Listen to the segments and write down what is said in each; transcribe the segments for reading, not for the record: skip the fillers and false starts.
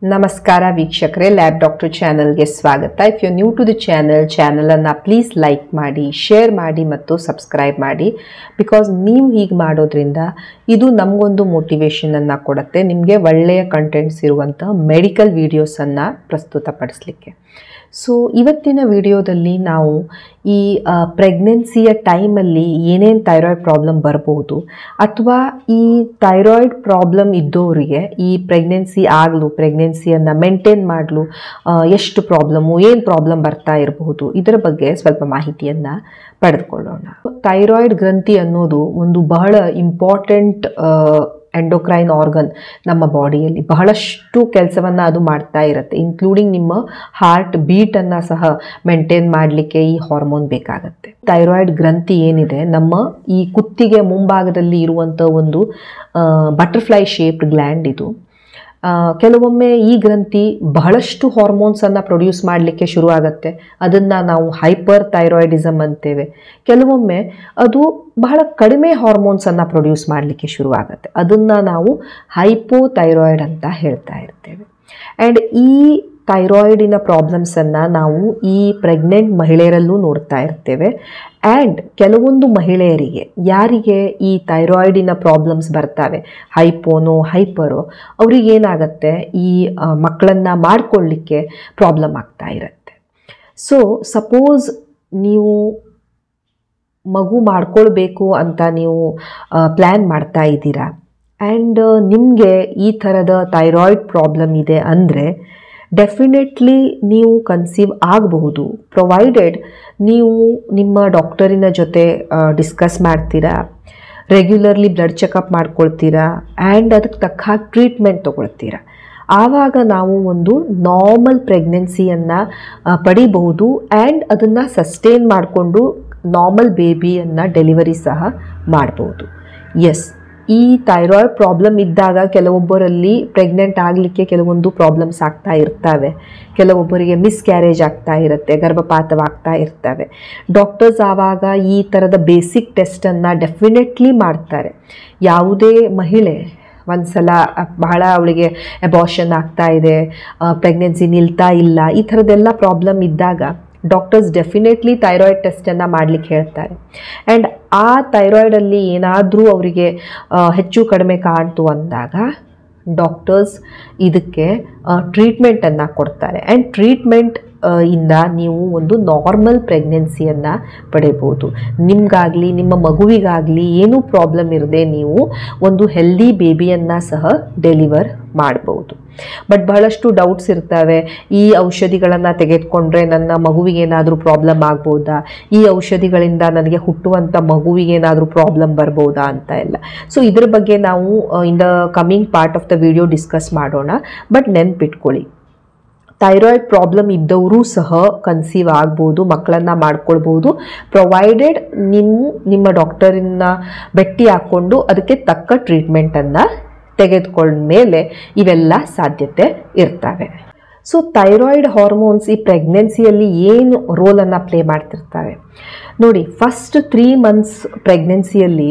ನಮಸ್ಕಾರ ವೀಕ್ಷಕರೇ, lab doctor ಚಾನೆಲ್ಗೆ ಸ್ವಾಗತ. If you new to the ಚಾನಲನ್ನು ಪ್ಲೀಸ್ ಲೈಕ್ ಮಾಡಿ, ಶೇರ್ ಮಾಡಿ ಮತ್ತು ಸಬ್ಸ್ಕ್ರೈಬ್ ಮಾಡಿ. ಬಿಕಾಸ್ ನೀವು ಹೀಗೆ ಮಾಡೋದ್ರಿಂದ ಇದು ನಮಗೊಂದು ಮೋಟಿವೇಶನನ್ನು ಕೊಡುತ್ತೆ, ನಿಮಗೆ ಒಳ್ಳೆಯ ಕಂಟೆಂಟ್ಸ್ ಇರುವಂಥ ಮೆಡಿಕಲ್ ವೀಡಿಯೋಸನ್ನು ಪ್ರಸ್ತುತಪಡಿಸಲಿಕ್ಕೆ. ಸೊ ಇವತ್ತಿನ ವಿಡಿಯೋದಲ್ಲಿ ನಾವು ಈ ಪ್ರೆಗ್ನೆನ್ಸಿಯ ಟೈಮಲ್ಲಿ ಏನೇನು ಥೈರಾಯ್ಡ್ ಪ್ರಾಬ್ಲಮ್ ಬರ್ಬೋದು, ಅಥವಾ ಈ ಥೈರಾಯ್ಡ್ ಪ್ರಾಬ್ಲಮ್ ಇದ್ದವರಿಗೆ ಈ ಪ್ರೆಗ್ನೆನ್ಸಿಯನ್ನು ಮೇಂಟೈನ್ ಮಾಡಲು ಎಷ್ಟು ಪ್ರಾಬ್ಲಮ್ಮು, ಏನು ಪ್ರಾಬ್ಲಮ್ ಬರ್ತಾ ಇರಬಹುದು, ಇದರ ಬಗ್ಗೆ ಸ್ವಲ್ಪ ಮಾಹಿತಿಯನ್ನು ಪಡೆದುಕೊಳ್ಳೋಣ. ಥೈರಾಯ್ಡ್ ಗ್ರಂಥಿ ಅನ್ನೋದು ಒಂದು ಬಹಳ ಇಂಪಾರ್ಟೆಂಟ್ ಎಂಡೋಕ್ರೈನ್ ಆರ್ಗನ್ ನಮ್ಮ ಬಾಡಿಯಲ್ಲಿ. ಬಹಳಷ್ಟು ಕೆಲಸವನ್ನು ಅದು ಮಾಡ್ತಾ ಇರುತ್ತೆ, ಇನ್ಕ್ಲೂಡಿಂಗ್ ನಿಮ್ಮ ಹಾರ್ಟ್ ಬೀಟನ್ನು ಸಹ ಮೇಂಟೈನ್ ಮಾಡಲಿಕ್ಕೆ ಈ ಹಾರ್ಮೋನ್ ಬೇಕಾಗತ್ತೆ. ಥೈರಾಯ್ಡ್ ಗ್ರಂಥಿ ಏನಿದೆ, ನಮ್ಮ ಈ ಕುತ್ತಿಗೆ ಮುಂಭಾಗದಲ್ಲಿ ಇರುವಂಥ ಒಂದು ಬಟರ್ಫ್ಲೈ ಶೇಪ್ಡ್ ಗ್ಲ್ಯಾಂಡ್ ಇದು. ಕೆಲವೊಮ್ಮೆ ಈ ಗ್ರಂಥಿ ಬಹಳಷ್ಟು ಹಾರ್ಮೋನ್ಸನ್ನು ಪ್ರೊಡ್ಯೂಸ್ ಮಾಡಲಿಕ್ಕೆ ಶುರುವಾಗತ್ತೆ, ಅದನ್ನು ನಾವು ಹೈಪರ್ ಥೈರಾಯ್ಡಿಸಮ್ ಅಂತೇವೆ. ಕೆಲವೊಮ್ಮೆ ಅದು ಬಹಳ ಕಡಿಮೆ ಹಾರ್ಮೋನ್ಸನ್ನು ಪ್ರೊಡ್ಯೂಸ್ ಮಾಡಲಿಕ್ಕೆ ಶುರುವಾಗತ್ತೆ, ಅದನ್ನು ನಾವು ಹೈಪೋಥೈರಾಯ್ಡ್ ಅಂತ ಹೇಳ್ತಾ ಇರ್ತೇವೆ. ಆ್ಯಂಡ್ ಈ ಥೈರಾಯ್ಡಿನ ಪ್ರಾಬ್ಲಮ್ಸನ್ನು ನಾವು ಈ ಪ್ರೆಗ್ನೆಂಟ್ ಮಹಿಳೆಯರಲ್ಲೂ ನೋಡ್ತಾ ಇರ್ತೇವೆ. ಆ್ಯಂಡ್ ಕೆಲವೊಂದು ಮಹಿಳೆಯರಿಗೆ ಯಾರಿಗೆ ಈ ಥೈರಾಯ್ಡಿನ ಪ್ರಾಬ್ಲಮ್ಸ್ ಬರ್ತವೆ, ಹೈಪೋನೋ ಹೈಪರೋ, ಅವ್ರಿಗೇನಾಗತ್ತೆ ಈ ಮಕ್ಕಳನ್ನು ಮಾಡಿಕೊಳ್ಳಿಕ್ಕೆ ಪ್ರಾಬ್ಲಮ್ ಆಗ್ತಾ ಇರುತ್ತೆ. ಸೊ ಸಪೋಸ್ ನೀವು ಮಗು ಮಾಡ್ಕೊಳ್ಬೇಕು ಅಂತ ನೀವು ಪ್ಲ್ಯಾನ್ ಮಾಡ್ತಾ ಇದ್ದೀರಾ, ಆ್ಯಂಡ್ ನಿಮಗೆ ಈ ಥರದ ಥೈರಾಯ್ಡ್ ಪ್ರಾಬ್ಲಮ್ ಇದೆ ಅಂದರೆ ಡೆಫಿನೆಟ್ಲಿ ನೀವು ಕನ್ಸೀವ್ ಆಗಬಹುದು, ಪ್ರೊವೈಡೆಡ್ ನೀವು ನಿಮ್ಮ ಡಾಕ್ಟರಿನ ಜೊತೆ ಡಿಸ್ಕಸ್ ಮಾಡ್ತೀರಾ, ರೆಗ್ಯುಲರ್ಲಿ ಬ್ಲಡ್ ಚೆಕಪ್ ಮಾಡ್ಕೊಳ್ತೀರಾ, ಆ್ಯಂಡ್ ಅದಕ್ಕೆ ತಕ್ಕ ಹಾಗೆ ಟ್ರೀಟ್ಮೆಂಟ್ ತೊಗೊಳ್ತೀರಾ. ಆವಾಗ ನಾವು ಒಂದು ನಾರ್ಮಲ್ ಪ್ರೆಗ್ನೆನ್ಸಿಯನ್ನು ಪಡಿಬಹುದು, ಆ್ಯಂಡ್ ಅದನ್ನು ಸಸ್ಟೇನ್ ಮಾಡಿಕೊಂಡು ನಾರ್ಮಲ್ ಬೇಬಿಯನ್ನು ಡೆಲಿವರಿ ಸಹ ಮಾಡ್ಬೋದು. ಎಸ್, ಈ ಥೈರಾಯ್ಡ್ ಪ್ರಾಬ್ಲಮ್ ಇದ್ದಾಗ ಕೆಲವೊಬ್ಬರಲ್ಲಿ ಪ್ರೆಗ್ನೆಂಟ್ ಆಗಲಿಕ್ಕೆ ಕೆಲವೊಂದು ಪ್ರಾಬ್ಲಮ್ಸ್ ಆಗ್ತಾ ಇರ್ತವೆ, ಕೆಲವೊಬ್ಬರಿಗೆ ಮಿಸ್ಕ್ಯಾರೇಜ್ ಆಗ್ತಾ ಇರುತ್ತೆ, ಗರ್ಭಪಾತವಾಗ್ತಾ ಇರ್ತವೆ. ಡಾಕ್ಟರ್ಸ್ ಆವಾಗ ಈ ಥರದ ಬೇಸಿಕ್ ಟೆಸ್ಟನ್ನು ಡೆಫಿನೆಟ್ಲಿ ಮಾಡ್ತಾರೆ. ಯಾವುದೇ ಮಹಿಳೆ ಒಂದು ಸಲ ಬಹಳ ಅವಳಿಗೆ ಅಬಾರ್ಷನ್ ಆಗ್ತಾ ಇದೆ, ಪ್ರೆಗ್ನೆನ್ಸಿ ನಿಲ್ತಾ ಇಲ್ಲ, ಈ ಥರದ್ದೆಲ್ಲ ಪ್ರಾಬ್ಲಮ್ ಇದ್ದಾಗ ಡಾಕ್ಟರ್ಸ್ ಡೆಫಿನೆಟ್ಲಿ ಥೈರಾಯ್ಡ್ ಟೆಸ್ಟನ್ನು ಮಾಡಲಿಕ್ಕೆ ಹೇಳ್ತಾರೆ. ಆ್ಯಂಡ್ ಆ ಥೈರಾಯ್ಡಲ್ಲಿ ಏನಾದರೂ ಅವರಿಗೆ ಹೆಚ್ಚು ಕಡಿಮೆ ಕಾಣ್ತು ಅಂದಾಗ ಡಾಕ್ಟರ್ಸ್ ಇದಕ್ಕೆ ಟ್ರೀಟ್ಮೆಂಟನ್ನು ಕೊಡ್ತಾರೆ. ಆ್ಯಂಡ್ ಟ್ರೀಟ್ಮೆಂಟ್ ಇಂದ ನೀವು ಒಂದು ನಾರ್ಮಲ್ ಪ್ರೆಗ್ನೆನ್ಸಿಯನ್ನು ಪಡೆಯಬಹುದು. ನಿಮಗಾಗಲಿ ನಿಮ್ಮ ಮಗುವಿಗಾಗಲಿ ಏನೂ ಪ್ರಾಬ್ಲಮ್ ಇರದೆ ನೀವು ಒಂದು ಹೆಲ್ದಿ ಬೇಬಿಯನ್ನು ಸಹ ಡೆಲಿವರ್ ಮಾಡ್ಬೋದು. ಬಟ್ ಬಹಳಷ್ಟು ಡೌಟ್ಸ್ ಇರ್ತವೆ, ಈ ಔಷಧಿಗಳನ್ನು ತೆಗೆದುಕೊಂಡ್ರೆ ನನ್ನ ಮಗುವಿಗೇನಾದರೂ ಪ್ರಾಬ್ಲಮ್ ಆಗ್ಬೋದಾ, ಈ ಔಷಧಿಗಳಿಂದ ನನಗೆ ಹುಟ್ಟುವಂಥ ಮಗುವಿಗೇನಾದರೂ ಪ್ರಾಬ್ಲಮ್ ಬರ್ಬೋದಾ ಅಂತ ಎಲ್ಲ. ಸೊ ಇದ್ರ ಬಗ್ಗೆ ನಾವು in the coming part of the video discuss ಮಾಡೋಣ. ಬಟ್ ನೆನ್ಪಿಟ್ಕೊಳ್ಳಿ, ಥೈರಾಯ್ಡ್ ಪ್ರಾಬ್ಲಮ್ ಇದ್ದವರೂ ಸಹ ಕನ್ಸೀವ್ ಆಗ್ಬೋದು, ಮಕ್ಕಳನ್ನು ಮಾಡ್ಕೊಳ್ಬೋದು, ಪ್ರೊವೈಡೆಡ್ ನಿಮ್ಮ ಡಾಕ್ಟರನ್ನ ಭೇಟಿ ಹಾಕ್ಕೊಂಡು ಅದಕ್ಕೆ ತಕ್ಕ ಟ್ರೀಟ್ಮೆಂಟನ್ನು ತೆಗೆದುಕೊಂಡ ಮೇಲೆ ಇವೆಲ್ಲ ಸಾಧ್ಯತೆ ಇರ್ತವೆ. ಸೊ ಥೈರಾಯ್ಡ್ ಹಾರ್ಮೋನ್ಸ್ ಈ ಪ್ರೆಗ್ನೆನ್ಸಿಯಲ್ಲಿ ಏನು ರೋಲನ್ನು ಪ್ಲೇ ಮಾಡ್ತಿರ್ತವೆ ನೋಡಿ. ಫಸ್ಟ್ 3 months ಪ್ರೆಗ್ನೆನ್ಸಿಯಲ್ಲಿ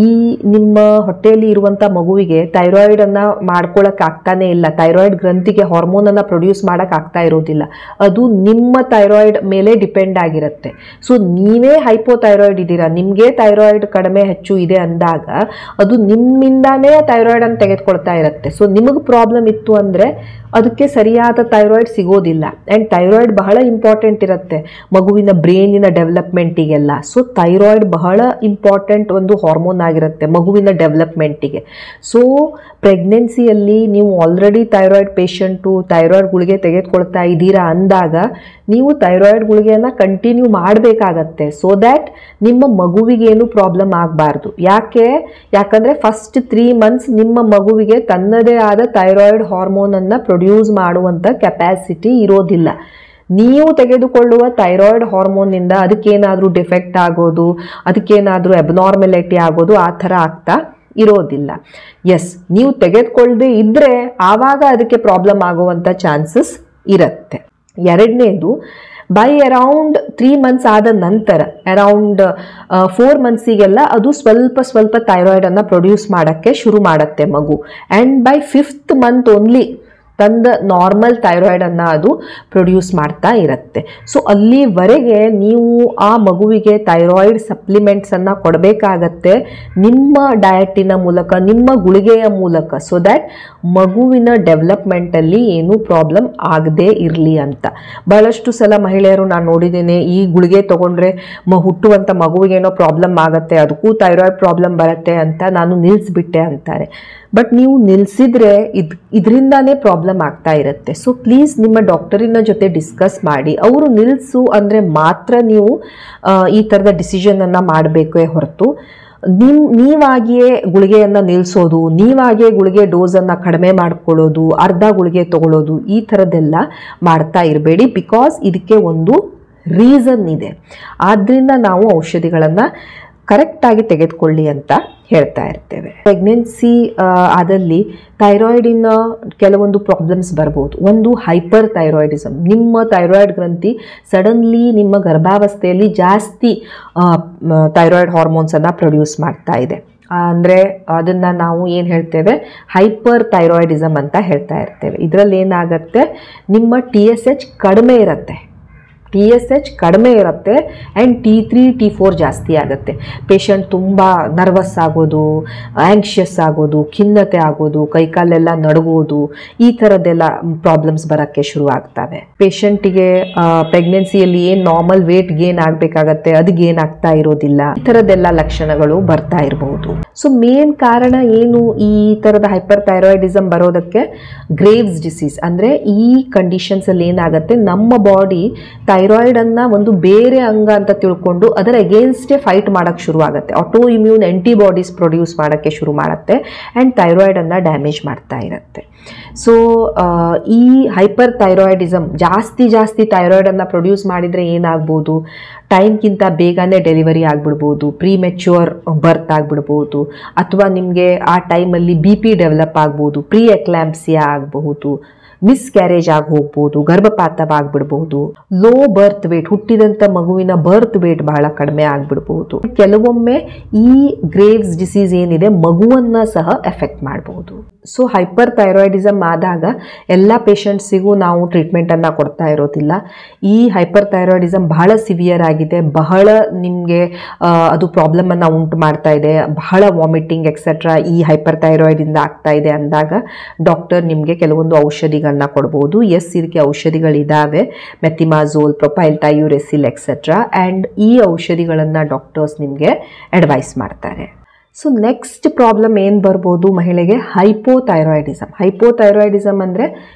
ಈ ನಿಮ್ಮ ಹೊಟ್ಟೆಯಲ್ಲಿ ಇರುವಂಥ ಮಗುವಿಗೆ ಥೈರಾಯ್ಡನ್ನು ಮಾಡ್ಕೊಳ್ಳೋಕ್ಕಾಗ್ತಾನೇ ಇಲ್ಲ, ಥೈರಾಯ್ಡ್ ಗ್ರಂಥಿಗೆ ಹಾರ್ಮೋನನ್ನು ಪ್ರೊಡ್ಯೂಸ್ ಮಾಡೋಕ್ಕಾಗ್ತಾ ಇರೋದಿಲ್ಲ, ಅದು ನಿಮ್ಮ ಥೈರಾಯ್ಡ್ ಮೇಲೆ ಡಿಪೆಂಡ್ ಆಗಿರುತ್ತೆ. ಸೊ ನೀವೇ ಹೈಪೋಥೈರಾಯ್ಡ್ ಇದ್ದೀರಾ, ನಿಮಗೆ ಥೈರಾಯ್ಡ್ ಕಡಿಮೆ ಹೆಚ್ಚು ಇದೆ ಅಂದಾಗ ಅದು ನಿಮ್ಮಿಂದಾನೇ ಥೈರಾಯ್ಡನ್ನು ತೆಗೆದುಕೊಳ್ತಾ ಇರುತ್ತೆ. ಸೊ ನಿಮಗೆ ಪ್ರಾಬ್ಲಮ್ ಇತ್ತು ಅಂದರೆ ಅದಕ್ಕೆ ಸರಿಯಾದ ಥೈರಾಯ್ಡ್ ಸಿಗೋದಿಲ್ಲ. ಆ್ಯಂಡ್ ಥೈರಾಯ್ಡ್ ಬಹಳ ಇಂಪಾರ್ಟೆಂಟ್ ಇರುತ್ತೆ ಮಗುವಿನ ಬ್ರೈನಿನ ಡೆವಲಪ್ಮೆಂಟಿಗೆಲ್ಲ. ಸೊ ಥೈರಾಯ್ಡ್ ಬಹಳ ಇಂಪಾರ್ಟೆಂಟ್ ಒಂದು ಹಾರ್ಮೋನ್ ಆಗಿರುತ್ತೆ ಮಗುವಿನ ಡೆವಲಪ್ಮೆಂಟಿಗೆ. ಸೊ ಪ್ರೆಗ್ನೆನ್ಸಿಯಲ್ಲಿ ನೀವು ಆಲ್ರೆಡಿ ಥೈರಾಯ್ಡ್ ಪೇಷಂಟು, ಥೈರಾಯ್ಡ್ ಗುಳಿಗೆ ತೆಗೆದುಕೊಳ್ತಾ ಇದ್ದೀರಾ ಅಂದಾಗ ನೀವು ಥೈರಾಯ್ಡ್ ಗುಳಿಗೆಯನ್ನು ಕಂಟಿನ್ಯೂ ಮಾಡಬೇಕಾಗತ್ತೆ, ಸೊ ದ್ಯಾಟ್ ನಿಮ್ಮ ಮಗುವಿಗೇನು ಪ್ರಾಬ್ಲಮ್ ಆಗಬಾರ್ದು. ಯಾಕಂದರೆ ಫಸ್ಟ್ 3 months ನಿಮ್ಮ ಮಗುವಿಗೆ ತನ್ನದೇ ಆದ ಥೈರಾಯ್ಡ್ ಹಾರ್ಮೋನನ್ನು ಪ್ರೊಡ್ಯೂಸ್ ಮಾಡುವಂಥ ಕೆಪ್ಯಾಸಿಟಿ ಇರೋದಿಲ್ಲ. ನೀವು ತೆಗೆದುಕೊಳ್ಳುವ ಥೈರಾಯ್ಡ್ ಹಾರ್ಮೋನ್ನಿಂದ ಅದಕ್ಕೇನಾದರೂ ಡಿಫೆಕ್ಟ್ ಆಗೋದು, ಅದಕ್ಕೇನಾದರೂ ಅಬ್ನಾರ್ಮಲಿಟಿ ಆಗೋದು ಆ ಥರ ಆಗ್ತಾ ಇರೋದಿಲ್ಲ. ಎಸ್, ನೀವು ತೆಗೆದುಕೊಳ್ಳದೆ ಇದ್ದರೆ ಆವಾಗ ಅದಕ್ಕೆ ಪ್ರಾಬ್ಲಮ್ ಆಗುವಂಥ ಚಾನ್ಸಸ್ ಇರುತ್ತೆ. ಎರಡನೇದು, ಬೈ ಅರೌಂಡ್ 3 months ಆದ ನಂತರ ಅರೌಂಡ್ 4 monthsಗೆಲ್ಲ ಅದು ಸ್ವಲ್ಪ ಥೈರಾಯ್ಡನ್ನು ಪ್ರೊಡ್ಯೂಸ್ ಮಾಡೋಕ್ಕೆ ಶುರು ಮಾಡುತ್ತೆ ಮಗು. And by 5th month only ತಂದ ನಾರ್ಮಲ್ ಥೈರಾಯ್ಡನ್ನು ಅದು ಪ್ರೊಡ್ಯೂಸ್ ಮಾಡ್ತಾ ಇರುತ್ತೆ. ಸೊ ಅಲ್ಲಿವರೆಗೆ ನೀವು ಆ ಮಗುವಿಗೆ ಥೈರಾಯ್ಡ್ ಸಪ್ಲಿಮೆಂಟ್ಸನ್ನು ಕೊಡಬೇಕಾಗತ್ತೆ ನಿಮ್ಮ ಡಯಟಿನ ಮೂಲಕ, ನಿಮ್ಮ ಗುಳಿಗೆಯ ಮೂಲಕ, ಸೊ ದ್ಯಾಟ್ ಮಗುವಿನ ಡೆವಲಪ್ಮೆಂಟಲ್ಲಿ ಏನೂ ಪ್ರಾಬ್ಲಮ್ ಆಗದೇ ಇರಲಿ ಅಂತ. ಬಹಳಷ್ಟು ಸಲ ಮಹಿಳೆಯರು ನಾನು ನೋಡಿದ್ದೇನೆ, ಈ ಗುಳಿಗೆ ತೊಗೊಂಡ್ರೆ ಹುಟ್ಟುವಂಥ ಮಗುವಿಗೇನೋ ಪ್ರಾಬ್ಲಮ್ ಆಗುತ್ತೆ, ಅದಕ್ಕೂ ಥೈರಾಯ್ಡ್ ಪ್ರಾಬ್ಲಮ್ ಬರುತ್ತೆ ಅಂತ ನಾನು ನಿಲ್ಲಿಸ್ಬಿಟ್ಟೆ ಅಂತಾರೆ. ಬಟ್ ನೀವು ನಿಲ್ಲಿಸಿದ್ರೆ ಇದರಿಂದಾನೇ ಪ್ರಾಬ್ಲಮ್ ಆಗ್ತಾ ಇರುತ್ತೆ. ಸೊ ಪ್ಲೀಸ್ ನಿಮ್ಮ ಡಾಕ್ಟರಿನ ಜೊತೆ ಡಿಸ್ಕಸ್ ಮಾಡಿ. ಅವರು ನಿಲ್ಲಿಸು ಅಂದರೆ ಮಾತ್ರ ನೀವು ಈ ಥರದ ಡಿಸಿಷನನ್ನು ಮಾಡಬೇಕೇ ಹೊರತು ನೀವಾಗಿಯೇ ಗುಳಿಗೆಯನ್ನು ನಿಲ್ಲಿಸೋದು, ನೀವಾಗಿಯೇ ಗುಳಿಗೆ ಡೋಸನ್ನು ಕಡಿಮೆ ಮಾಡ್ಕೊಳ್ಳೋದು, ಅರ್ಧ ಗುಳಿಗೆ ತಗೊಳ್ಳೋದು, ಈ ಥರದ್ದೆಲ್ಲ ಮಾಡ್ತಾ ಇರಬೇಡಿ. ಬಿಕಾಸ್ ಇದಕ್ಕೆ ಒಂದು ರೀಸನ್ ಇದೆ. ಆದ್ದರಿಂದ ನಾವು ಔಷಧಿಗಳನ್ನು ಕರೆಕ್ಟಾಗಿ ತೆಗೆದುಕೊಳ್ಳಿ ಅಂತ ಹೇಳ್ತಾ ಇರ್ತೇವೆ. ಪ್ರೆಗ್ನೆನ್ಸಿ ಆದಲ್ಲಿ ಥೈರಾಯ್ಡಿನ ಕೆಲವೊಂದು ಪ್ರಾಬ್ಲಮ್ಸ್ ಬರ್ಬೋದು. ಒಂದು ಹೈಪರ್ ಥೈರಾಯ್ಡಿಸಮ್. ನಿಮ್ಮ ಥೈರಾಯ್ಡ್ ಗ್ರಂಥಿ ಸಡನ್ಲಿ ನಿಮ್ಮ ಗರ್ಭಾವಸ್ಥೆಯಲ್ಲಿ ಜಾಸ್ತಿ ಥೈರಾಯ್ಡ್ ಹಾರ್ಮೋನ್ಸನ್ನು ಪ್ರೊಡ್ಯೂಸ್ ಮಾಡ್ತಾ ಇದೆ. ಅಂದರೆ ಅದನ್ನು ನಾವು ಏನು ಹೇಳ್ತೇವೆ, ಹೈಪರ್ ಥೈರಾಯ್ಡಿಸಮ್ ಅಂತ ಹೇಳ್ತಾ ಇರ್ತೇವೆ. ಇದರಲ್ಲಿ ಏನಾಗುತ್ತೆ, ನಿಮ್ಮ TSH ಕಡಿಮೆ ಇರುತ್ತೆ, TSH ಕಡಿಮೆ ಇರುತ್ತೆ ಆ್ಯಂಡ್ T3 T4 ಜಾಸ್ತಿ ಆಗುತ್ತೆ. ಪೇಷಂಟ್ ತುಂಬ ನರ್ವಸ್ ಆಗೋದು, ಆ್ಯಂಕ್ಷಿಯಸ್ ಆಗೋದು, ಖಿನ್ನತೆ ಆಗೋದು, ಕೈಕಾಲೆಲ್ಲ ನಡುಗೋದು, ಈ ಥರದ್ದೆಲ್ಲ ಪ್ರಾಬ್ಲಮ್ಸ್ ಬರೋಕ್ಕೆ ಶುರು ಆಗ್ತವೆ. ಪೇಷಂಟಿಗೆ ಪ್ರೆಗ್ನೆನ್ಸಿಯಲ್ಲಿ ಏನು ನಾರ್ಮಲ್ ವೇಟ್ ಗೇನ್ ಆಗಬೇಕಾಗತ್ತೆ ಅದು ಗೇನ್ ಆಗ್ತಾ ಇರೋದಿಲ್ಲ. ಈ ಥರದ್ದೆಲ್ಲ ಲಕ್ಷಣಗಳು ಬರ್ತಾ ಇರಬಹುದು. ಸೊ ಮೇನ್ ಕಾರಣ ಏನು ಈ ಥರದ ಹೈಪರ್ ಥೈರಾಯ್ಡಿಸಮ್ ಬರೋದಕ್ಕೆ? Graves disease. ಅಂದರೆ ಈ ಕಂಡೀಷನ್ಸಲ್ಲಿ ಏನಾಗುತ್ತೆ, ನಮ್ಮ ಬಾಡಿ ಥೈರಾಯ್ಡನ್ನು ಒಂದು ಬೇರೆ ಅಂಗ ಅಂತ ತಿಳ್ಕೊಂಡು ಅದರ ಅಗೇನ್ಸ್ಟೇ ಫೈಟ್ ಮಾಡೋಕ್ಕೆ ಶುರು ಆಗುತ್ತೆ. ಆಟೋ ಇಮ್ಯೂನ್ ಆ್ಯಂಟಿಬಾಡೀಸ್ ಪ್ರೊಡ್ಯೂಸ್ ಮಾಡೋಕ್ಕೆ ಶುರು ಮಾಡುತ್ತೆ ಆ್ಯಂಡ್ ಥೈರಾಯ್ಡನ್ನು ಡ್ಯಾಮೇಜ್ ಮಾಡ್ತಾ ಇರುತ್ತೆ. ಸೊ ಈ ಹೈಪರ್ ಥೈರಾಯ್ಡಿಸಮ್ ಜಾಸ್ತಿ ಥೈರಾಯ್ಡನ್ನು ಪ್ರೊಡ್ಯೂಸ್ ಮಾಡಿದರೆ ಏನಾಗ್ಬೋದು, ಟೈಮ್ಗಿಂತ ಬೇಗನೆ ಡೆಲಿವರಿ ಆಗಿಬಿಡ್ಬೋದು, ಪ್ರೀಮೆಚ್ಯೂರ್ ಬರ್ತ್ ಆಗಿಬಿಡ್ಬೋದು, ಅಥವಾ ನಿಮಗೆ ಆ ಟೈಮಲ್ಲಿ BP ಡೆವಲಪ್ ಆಗ್ಬೋದು, ಪ್ರೀ ಎಕ್ಲಾಂಪ್ಸಿಯಾ ಆಗಬಹುದು, ಮಿಸ್ಕ್ಯಾರೇಜ್ ಆಗಿ ಹೋಗ್ಬೋದು, ಗರ್ಭಪಾತವಾಗ್ಬಿಡ್ಬೋದು, ಲೋ ಬರ್ತ್ ವೇಟ್, ಹುಟ್ಟಿದಂಥ ಮಗುವಿನ ಬರ್ತ್ ವೇಟ್ ಬಹಳ ಕಡಿಮೆ ಆಗಿಬಿಡ್ಬೋದು. ಕೆಲವೊಮ್ಮೆ ಈ ಗ್ರೇವ್ಸ್ ಡಿಸೀಸ್ ಏನಿದೆ ಮಗುವನ್ನು ಸಹ ಎಫೆಕ್ಟ್ ಮಾಡ್ಬೋದು. ಸೊ ಹೈಪರ್ ಥೈರಾಯ್ಡಿಸಮ್ ಆದಾಗ ಎಲ್ಲ ಪೇಷಂಟ್ಸಿಗೂ ನಾವು ಟ್ರೀಟ್ಮೆಂಟನ್ನು ಕೊಡ್ತಾ ಇರೋದಿಲ್ಲ. ಈ ಹೈಪರ್ ಥೈರಾಯ್ಡಿಸಮ್ ಬಹಳ ಸಿವಿಯರ್ ಆಗಿದೆ, ಬಹಳ ನಿಮಗೆ ಅದು ಪ್ರಾಬ್ಲಮನ್ನು ಉಂಟು ಮಾಡ್ತಾ ಇದೆ, ಬಹಳ ವಾಮಿಟಿಂಗ್ ಎಕ್ಸೆಟ್ರಾ ಈ ಹೈಪರ್ ಥೈರಾಯ್ಡಿಂದ ಆಗ್ತಾ ಇದೆ ಅಂದಾಗ ಡಾಕ್ಟರ್ ನಿಮಗೆ ಕೆಲವೊಂದು ಔಷಧಿಗಳನ್ನ ಕೊಡ್ಬೋದು. ಎಸ್, ಇದಕ್ಕೆ ಔಷಧಿಗಳಿದ್ದಾವೆ, ಮೆಥಿಮಾಝೋಲ್, ಪ್ರೊಪೈಲ್ ಥೈಯೂರೆಸಿಲ್ ಎಕ್ಸೆಟ್ರಾ, ಆ್ಯಂಡ್ ಈ ಔಷಧಿಗಳನ್ನು ಡಾಕ್ಟರ್ಸ್ ನಿಮಗೆ ಅಡ್ವೈಸ್ ಮಾಡ್ತಾರೆ. ಸೊ ನೆಕ್ಸ್ಟ್ ಪ್ರಾಬ್ಲಮ್ ಏನು ಬರ್ಬೋದು ಮಹಿಳೆಗೆ, ಹೈಪೋಥೈರಾಯ್ಡಿಸಮ್. ಹೈಪೋಥೈರಾಯ್ಡಿಸಮ್ ಅಂದರೆ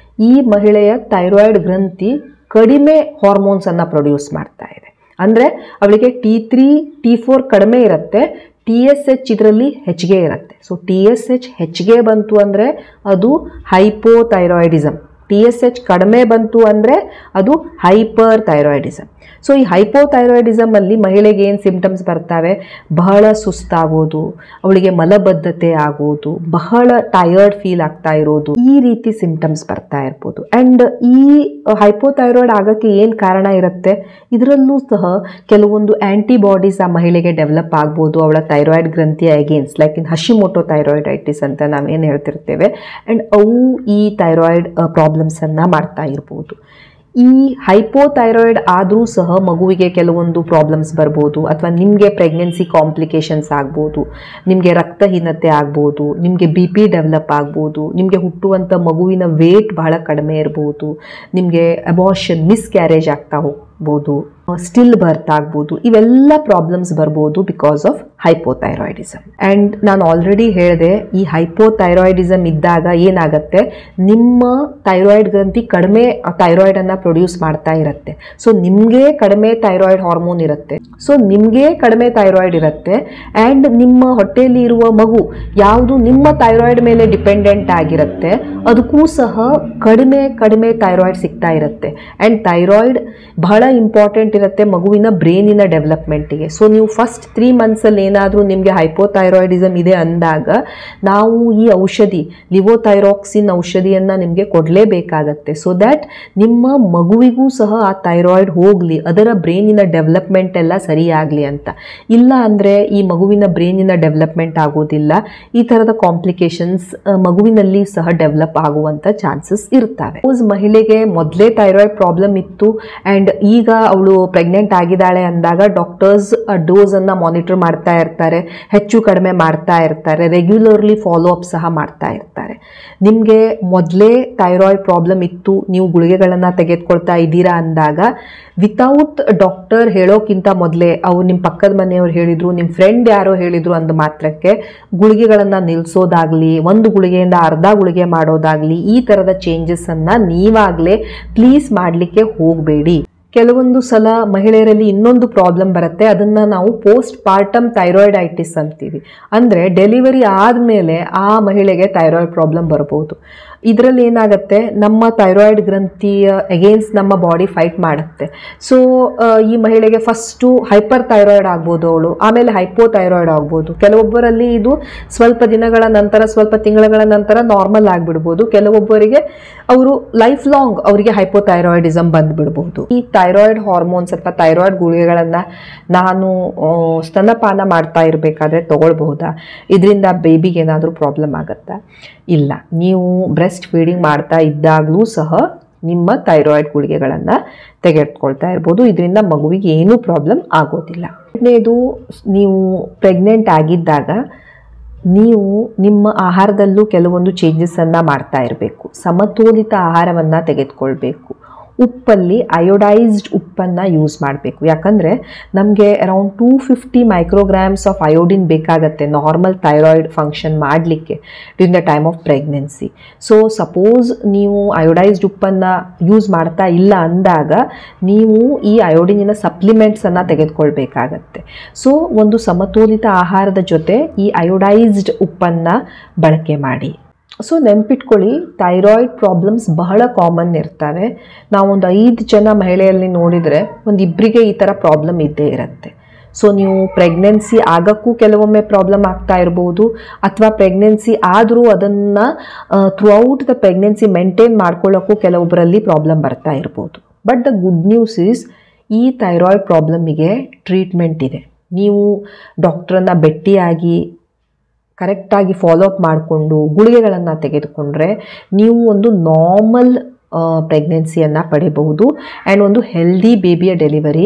ಈ ಮಹಿಳೆಯ ಥೈರಾಯ್ಡ್ ಗ್ರಂಥಿ ಕಡಿಮೆ ಹಾರ್ಮೋನ್ಸನ್ನು ಪ್ರೊಡ್ಯೂಸ್ ಮಾಡ್ತಾ ಇದೆ. ಅಂದರೆ ಅವಳಿಗೆ T3 T4 ಕಡಿಮೆ ಇರುತ್ತೆ, TSH ಇದರಲ್ಲಿ ಹೆಚ್ಚಿಗೆ ಇರುತ್ತೆ. ಸೊ TSH ಹೆಚ್ಚಿಗೆ ಬಂತು ಅಂದರೆ ಅದು ಹೈಪೋಥೈರಾಯ್ಡಿಸಮ್, TSH ಕಡಿಮೆ ಬಂತು ಅಂದರೆ ಅದು ಹೈಪರ್ ಥೈರಾಯ್ಡಿಸಮ್. ಸೊ ಈ ಹೈಪೋಥೈರಾಯ್ಡಿಸಮ್ ಅಲ್ಲಿ ಮಹಿಳೆಗೆ ಏನು ಸಿಂಪ್ಟಮ್ಸ್ ಬರ್ತವೆ, ಬಹಳ ಸುಸ್ತಾಗೋದು, ಅವಳಿಗೆ ಮಲಬದ್ಧತೆ ಆಗೋದು, ಬಹಳ ಟಯರ್ಡ್ ಫೀಲ್ ಆಗ್ತಾ ಇರೋದು, ಈ ರೀತಿ ಸಿಂಪ್ಟಮ್ಸ್ ಬರ್ತಾ ಇರ್ಬೋದು. ಆ್ಯಂಡ್ ಈ ಹೈಪೋಥೈರಾಯ್ಡ್ ಆಗೋಕ್ಕೆ ಏನು ಕಾರಣ ಇರುತ್ತೆ, ಇದರಲ್ಲೂ ಸಹ ಕೆಲವೊಂದು ಆ್ಯಂಟಿಬಾಡೀಸ್ ಆ ಮಹಿಳೆಗೆ ಡೆವಲಪ್ ಆಗ್ಬೋದು ಅವಳ ಥೈರಾಯ್ಡ್ ಗ್ರಂಥಿಯ against, like in Hashimoto thyroiditis ಅಂತ ನಾವೇನು ಹೇಳ್ತಿರ್ತೇವೆ. ಆ್ಯಂಡ್ ಅವು ಈ ಥೈರಾಯ್ಡ್ ಪ್ರಾಬ್ಲಮ್ಸನ್ನು ಮಾಡ್ತಾ ಇರ್ಬೋದು. ಈ ಹೈಪೋಥೈರಾಯ್ಡ್ ಆದರೂ ಸಹ ಮಗುವಿಗೆ ಕೆಲವೊಂದು ಪ್ರಾಬ್ಲಮ್ಸ್ ಬರ್ಬೋದು, ಅಥವಾ ನಿಮಗೆ ಪ್ರೆಗ್ನೆನ್ಸಿ ಕಾಂಪ್ಲಿಕೇಶನ್ಸ್ ಆಗ್ಬೋದು, ನಿಮಗೆ ರಕ್ತಹೀನತೆ ಆಗ್ಬೋದು, ನಿಮಗೆ BP ಡೆವಲಪ್ ಆಗ್ಬೋದು, ನಿಮಗೆ ಹುಟ್ಟುವಂಥ ಮಗುವಿನ ವೇಟ್ ಬಹಳ ಕಡಿಮೆ ಇರ್ಬೋದು, ನಿಮಗೆ ಅಬಾರ್ಷನ್, ಮಿಸ್ಕ್ಯಾರೇಜ್ ಆಗ್ತಾ ಹೋಗ್ಬೋದು, ಸ್ಟಿಲ್ ಬರ್ತ್ ಆಗ್ಬೋದು. ಇವೆಲ್ಲ ಪ್ರಾಬ್ಲಮ್ಸ್ ಬರ್ಬೋದು ಬಿಕಾಸ್ ಆಫ್ ಹೈಪೋಥೈರಾಯ್ಡಿಸಮ್. ಆ್ಯಂಡ್ ನಾನು ಆಲ್ರೆಡಿ ಹೇಳಿದೆ, ಈ ಹೈಪೋಥೈರಾಯ್ಡಿಸಮ್ ಇದ್ದಾಗ ಏನಾಗುತ್ತೆ, ನಿಮ್ಮ ಥೈರಾಯ್ಡ್ ಗ್ರಂಥಿ ಕಡಿಮೆ ಥೈರಾಯ್ಡನ್ನು ಪ್ರೊಡ್ಯೂಸ್ ಮಾಡ್ತಾ ಇರುತ್ತೆ. ಸೊ ನಿಮಗೆ ಕಡಿಮೆ ಥೈರಾಯ್ಡ್ ಹಾರ್ಮೋನ್ ಇರುತ್ತೆ, ಸೊ ನಿಮಗೆ ಕಡಿಮೆ ಥೈರಾಯ್ಡ್ ಇರುತ್ತೆ, ಆ್ಯಂಡ್ ನಿಮ್ಮ ಹೊಟ್ಟೆಯಲ್ಲಿ ಇರುವ ಮಗು ಯಾವುದು ನಿಮ್ಮ ಥೈರಾಯ್ಡ್ ಮೇಲೆ ಡಿಪೆಂಡೆಂಟ್ ಆಗಿರುತ್ತೆ, ಅದಕ್ಕೂ ಸಹ ಕಡಿಮೆ ಥೈರಾಯ್ಡ್ ಸಿಗ್ತಾ ಇರುತ್ತೆ. ಆ್ಯಂಡ್ ಥೈರಾಯ್ಡ್ ಬಹಳ ಇಂಪಾರ್ಟೆಂಟ್ ಇರುತ್ತೆ ಮಗುವಿನ ಬ್ರೈನಿನ ಡೆವಲಪ್ಮೆಂಟಿಗೆ. ಸೊ ನೀವು ಫಸ್ಟ್ 3 ಮಂತ್ಸಲ್ಲಿ ಏನಾದರೂ ನಿಮಗೆ ಹೈಪೋಥೈರಾಯ್ಡಿಸಮ್ ಇದೆ ಅಂದಾಗ ನಾವು ಈ ಔಷಧಿ ಲಿವೋಥೈರಾಕ್ಸಿನ್ ಔಷಧಿಯನ್ನು ನಿಮಗೆ ಕೊಡಲೇಬೇಕಾಗತ್ತೆ. ಸೊ ದ್ಯಾಟ್ ನಿಮ್ಮ ಮಗುವಿಗೂ ಸಹ ಆ ಥೈರಾಯ್ಡ್ ಹೋಗಲಿ, ಅದರ ಬ್ರೈನಿನ ಡೆವಲಪ್ಮೆಂಟ್ ಎಲ್ಲ ಸರಿಯಾಗಲಿ ಅಂತ. ಇಲ್ಲ ಅಂದರೆ ಈ ಮಗುವಿನ ಬ್ರೈನಿನ ಡೆವಲಪ್ಮೆಂಟ್ ಆಗೋದಿಲ್ಲ, ಈ ಥರದ ಕಾಂಪ್ಲಿಕೇಶನ್ಸ್ ಮಗುವಿನಲ್ಲಿ ಸಹ ಡೆವಲಪ್ ಆಗುವಂಥ ಚಾನ್ಸಸ್ ಇರ್ತವೆ. ಮಹಿಳೆಗೆ ಮೊದಲೇ ಥೈರಾಯ್ಡ್ ಪ್ರಾಬ್ಲಮ್ ಇತ್ತು ಆ್ಯಂಡ್ ಈಗ ಅವಳು ಪ್ರೆಗ್ನೆಂಟ್ ಆಗಿದ್ದಾಳೆ ಅಂದಾಗ ಡಾಕ್ಟರ್ಸ್ ಡೋಸನ್ನು ಮಾನಿಟರ್ ಮಾಡ್ತಾ ಇರ್ತಾರೆ, ಹೆಚ್ಚು ಕಡಿಮೆ ಮಾಡ್ತಾ ಇರ್ತಾರೆ, ರೆಗ್ಯುಲರ್ಲಿ ಫಾಲೋ ಅಪ್ ಸಹ ಮಾಡ್ತಾ ಇರ್ತಾರೆ. ನಿಮಗೆ ಮೊದಲೇ ಥೈರಾಯ್ಡ್ ಪ್ರಾಬ್ಲಮ್ ಇತ್ತು, ನೀವು ಗುಳಿಗೆಗಳನ್ನು ತೆಗೆದುಕೊಳ್ತಾ ಇದ್ದೀರಾ ಅಂದಾಗ ವಿತೌಟ್ ಡಾಕ್ಟರ್ ಹೇಳೋಕ್ಕಿಂತ ಮೊದಲೇ ಅವ್ರು ನಿಮ್ಮ ಪಕ್ಕದ ಮನೆಯವ್ರು ಹೇಳಿದರು, ನಿಮ್ಮ ಫ್ರೆಂಡ್ ಯಾರೋ ಹೇಳಿದರು ಅಂದ ಮಾತ್ರಕ್ಕೆ ಗುಳಿಗೆಗಳನ್ನು ನಿಲ್ಲಿಸೋದಾಗಲಿ, ಒಂದು ಗುಳಿಗೆಯಿಂದ ಅರ್ಧ ಗುಳಿಗೆ ಮಾಡೋದಾಗಲಿ, ಈ ಥರದ ಚೇಂಜಸ್ಸನ್ನು ನೀವಾಗಲೇ ಪ್ಲೀಸ್ ಮಾಡಲಿಕ್ಕೆ ಹೋಗಬೇಡಿ. ಕೆಲವೊಂದು ಸಲ ಮಹಿಳೆಯರಲ್ಲಿ ಇನ್ನೊಂದು ಪ್ರಾಬ್ಲಮ್ ಬರುತ್ತೆ, ಅದನ್ನು ನಾವು ಪೋಸ್ಟ್ ಪಾರ್ಟಮ್ ಥೈರಾಯ್ಡೈಟಿಸ್ ಅಂತೀವಿ. ಅಂದರೆ ಡೆಲಿವರಿ ಆದಮೇಲೆ ಆ ಮಹಿಳೆಗೆ ಥೈರಾಯ್ಡ್ ಪ್ರಾಬ್ಲಮ್ ಬರ್ಬೋದು. ಇದರಲ್ಲಿ ಏನಾಗುತ್ತೆ, ನಮ್ಮ ಥೈರಾಯ್ಡ್ ಗ್ರಂಥಿಯ ಅಗೇನ್ಸ್ಟ್ ನಮ್ಮ ಬಾಡಿ ಫೈಟ್ ಮಾಡುತ್ತೆ. ಸೊ ಈ ಮಹಿಳೆಗೆ ಫಸ್ಟು ಹೈಪರ್ ಥೈರಾಯ್ಡ್ ಆಗ್ಬೋದು ಅವಳು, ಆಮೇಲೆ ಹೈಪೋಥೈರಾಯ್ಡ್ ಆಗ್ಬೋದು. ಕೆಲವೊಬ್ಬರಲ್ಲಿ ಇದು ಸ್ವಲ್ಪ ದಿನಗಳ ನಂತರ, ಸ್ವಲ್ಪ ತಿಂಗಳ ನಂತರ ನಾರ್ಮಲ್ ಆಗಿಬಿಡ್ಬೋದು. ಕೆಲವೊಬ್ಬರಿಗೆ ಅವರು ಲೈಫ್ ಲಾಂಗ್ ಅವರಿಗೆ ಹೈಪೋಥೈರಾಯ್ಡಿಸಮ್ ಬಂದುಬಿಡ್ಬೋದು. ಈ ಥೈರಾಯ್ಡ್ ಹಾರ್ಮೋನ್ಸ್ ಅಥವಾ ಥೈರಾಯ್ಡ್ ಗುಳಿಗೆಗಳನ್ನು ನಾನು ಸ್ತನಪಾನ ಮಾಡ್ತಾ ಇರಬೇಕಾದ್ರೆ ತೊಗೊಳ್ಬಹುದಾ? ಇದರಿಂದ ಬೇಬಿಗೆ ಏನಾದರೂ ಪ್ರಾಬ್ಲಮ್ ಆಗುತ್ತಾ? ಇಲ್ಲ, ನೀವು ಬ್ರೆಸ್ಟ್ ಫೀಡಿಂಗ್ ಮಾಡ್ತಾ ಇದ್ದಾಗಲೂ ಸಹ ನಿಮ್ಮ ಥೈರಾಯ್ಡ್ ಗುಳಿಗೆಗಳನ್ನು ತೆಗೆದುಕೊಳ್ತಾ ಇರ್ಬೋದು. ಇದರಿಂದ ಮಗುವಿಗೆ ಏನೂ ಪ್ರಾಬ್ಲಮ್ ಆಗೋದಿಲ್ಲ. ಎರಡನೇದು, ನೀವು ಪ್ರೆಗ್ನೆಂಟ್ ಆಗಿದ್ದಾಗ ನೀವು ನಿಮ್ಮ ಆಹಾರದಲ್ಲೂ ಕೆಲವೊಂದು ಚೇಂಜಸನ್ನು ಮಾಡ್ತಾ ಇರಬೇಕು. ಸಮತೋಲಿತ ಆಹಾರವನ್ನು ತೆಗೆದುಕೊಳ್ಬೇಕು. ಉಪ್ಪಲ್ಲಿ ಅಯೋಡೈಸ್ಡ್ ಉಪ್ಪನ್ನು ಯೂಸ್ ಮಾಡಬೇಕು. ಯಾಕಂದರೆ ನಮಗೆ ಅರೌಂಡ್ 250 ಮೈಕ್ರೋಗ್ರಾಮ್ಸ್ ಆಫ್ ಅಯೋಡಿನ್ ಬೇಕಾಗತ್ತೆ ನಾರ್ಮಲ್ ಥೈರಾಯ್ಡ್ ಫಂಕ್ಷನ್ ಮಾಡಲಿಕ್ಕೆ during the time of pregnancy. So suppose ನೀವು ಅಯೋಡೈಸ್ಡ್ ಉಪ್ಪನ್ನು ಯೂಸ್ ಮಾಡ್ತಾ ಇಲ್ಲ ಅಂದಾಗ ನೀವು ಈ ಅಯೋಡಿನಿನ ಸಪ್ಲಿಮೆಂಟ್ಸನ್ನು ತೆಗೆದುಕೊಳ್ಬೇಕಾಗತ್ತೆ. ಸೊ ಒಂದು ಸಮತೋಲಿತ ಆಹಾರದ ಜೊತೆ ಈ ಅಯೋಡೈಸ್ಡ್ ಉಪ್ಪನ್ನು ಬಳಕೆ ಮಾಡಿ. ಸೊ ನೆನ್ಪಿಟ್ಕೊಳ್ಳಿ, ಥೈರಾಯ್ಡ್ ಪ್ರಾಬ್ಲಮ್ಸ್ ಬಹಳ ಕಾಮನ್ ಇರ್ತವೆ. ನಾವೊಂದು 5 ಜನ ಮಹಿಳೆಯಲ್ಲಿ ನೋಡಿದರೆ ಒಂದು ಇಬ್ಬರಿಗೆ ಈ ಥರ ಪ್ರಾಬ್ಲಮ್ ಇದ್ದೇ ಇರುತ್ತೆ. ಸೊ ನೀವು ಪ್ರೆಗ್ನೆನ್ಸಿ ಆಗೋಕ್ಕೂ ಕೆಲವೊಮ್ಮೆ ಪ್ರಾಬ್ಲಮ್ ಆಗ್ತಾ ಇರ್ಬೋದು, ಅಥವಾ ಪ್ರೆಗ್ನೆನ್ಸಿ ಆದರೂ ಅದನ್ನು ಥ್ರೂಔಟ್ ದ ಪ್ರೆಗ್ನೆನ್ಸಿ ಮೇಂಟೈನ್ ಮಾಡ್ಕೊಳ್ಳೋಕ್ಕೂ ಕೆಲವೊಬ್ಬರಲ್ಲಿ ಪ್ರಾಬ್ಲಮ್ ಬರ್ತಾ ಇರ್ಬೋದು. But the good news is, ಈ ಥೈರಾಯ್ಡ್ ಪ್ರಾಬ್ಲಮಿಗೆ ಟ್ರೀಟ್ಮೆಂಟ್ ಇದೆ. ನೀವು ಡಾಕ್ಟ್ರನ್ನ ಭೇಟಿಯಾಗಿ ಕರೆಕ್ಟಾಗಿ ಫಾಲೋ ಅಪ್ ಮಾಡಿಕೊಂಡು ಗುಳಿಗೆಗಳನ್ನು ತೆಗೆದುಕೊಂಡ್ರೆ ನೀವು ಒಂದು ನಾರ್ಮಲ್ ಪ್ರೆಗ್ನೆನ್ಸಿಯನ್ನು ಪಡಿಬಹುದು ಆ್ಯಂಡ್ ಒಂದು ಹೆಲ್ದಿ ಬೇಬಿಯ ಡೆಲಿವರಿ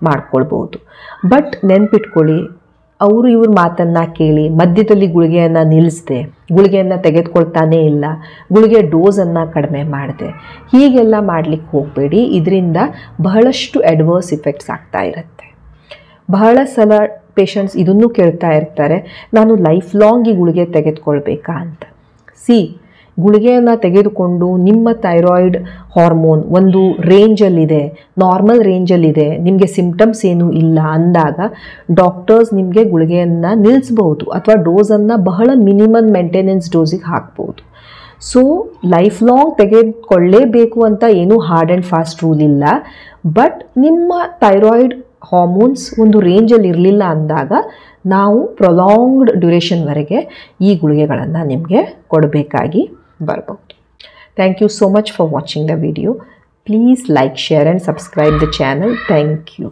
ಮಾಡ್ಕೊಳ್ಬೋದು. ಬಟ್ ನೆನ್ಪಿಟ್ಕೊಳ್ಳಿ, ಅವರು ಇವ್ರ ಮಾತನ್ನು ಕೇಳಿ ಮಧ್ಯದಲ್ಲಿ ಗುಳಿಗೆಯನ್ನು ನಿಲ್ಲಿಸದೆ, ಗುಳಿಗೆಯನ್ನು ತೆಗೆದುಕೊಳ್ತಾನೇ ಇಲ್ಲ, ಗುಳಿಗೆ ಡೋಸನ್ನು ಕಡಿಮೆ ಮಾಡಿದೆ, ಹೀಗೆಲ್ಲ ಮಾಡಲಿಕ್ಕೆ ಹೋಗಬೇಡಿ. ಇದರಿಂದ ಬಹಳಷ್ಟು ಅಡ್ವರ್ಸ್ ಇಫೆಕ್ಟ್ಸ್ ಆಗ್ತಾ ಇರುತ್ತೆ. ಬಹಳ ಸಲ ಪೇಷಂಟ್ಸ್ ಇದನ್ನು ಕೇಳ್ತಾ ಇರ್ತಾರೆ, ನಾನು ಲೈಫ್ ಲಾಂಗ್ ಈ ಗುಳಿಗೆ ತೆಗೆದುಕೊಳ್ಬೇಕಾ ಅಂತ. ಗುಳಿಗೆಯನ್ನು ತೆಗೆದುಕೊಂಡು ನಿಮ್ಮ ಥೈರಾಯ್ಡ್ ಹಾರ್ಮೋನ್ ಒಂದು ರೇಂಜಲ್ಲಿದೆ, ನಾರ್ಮಲ್ ರೇಂಜಲ್ಲಿದೆ, ನಿಮಗೆ ಸಿಂಪ್ಟಮ್ಸ್ ಏನೂ ಇಲ್ಲ ಅಂದಾಗ ಡಾಕ್ಟರ್ಸ್ ನಿಮಗೆ ಗುಳಿಗೆಯನ್ನು ನಿಲ್ಲಿಸ್ಬೋದು ಅಥವಾ ಡೋಸನ್ನು ಬಹಳ ಮಿನಿಮಮ್ ಮೇಂಟೆನೆನ್ಸ್ ಡೋಸಿಗೆ ಹಾಕ್ಬೋದು. ಸೊ ಲೈಫ್ ಲಾಂಗ್ ತೆಗೆದುಕೊಳ್ಳೇಬೇಕು ಅಂತ ಏನೂ ಹಾರ್ಡ್ ಆ್ಯಂಡ್ ಫಾಸ್ಟ್ ರೂಲ್ ಇಲ್ಲ. ಬಟ್ ನಿಮ್ಮ ಥೈರಾಯ್ಡ್ ಹಾರ್ಮೋನ್ಸ್ ಒಂದು ರೇಂಜಲ್ಲಿ ಇರಲಿಲ್ಲ ಅಂದಾಗ ನಾವು ಪ್ರೊಲಾಂಗ್ಡ್ ಡ್ಯೂರೇಷನ್ವರೆಗೆ ಈ ಗುಳಿಗೆಗಳನ್ನು ನಿಮಗೆ ಕೊಡಬೇಕಾಗಿ ಬರ್ಬೋದು. Thank you so much for watching the video. Please like, share and subscribe the channel. Thank you.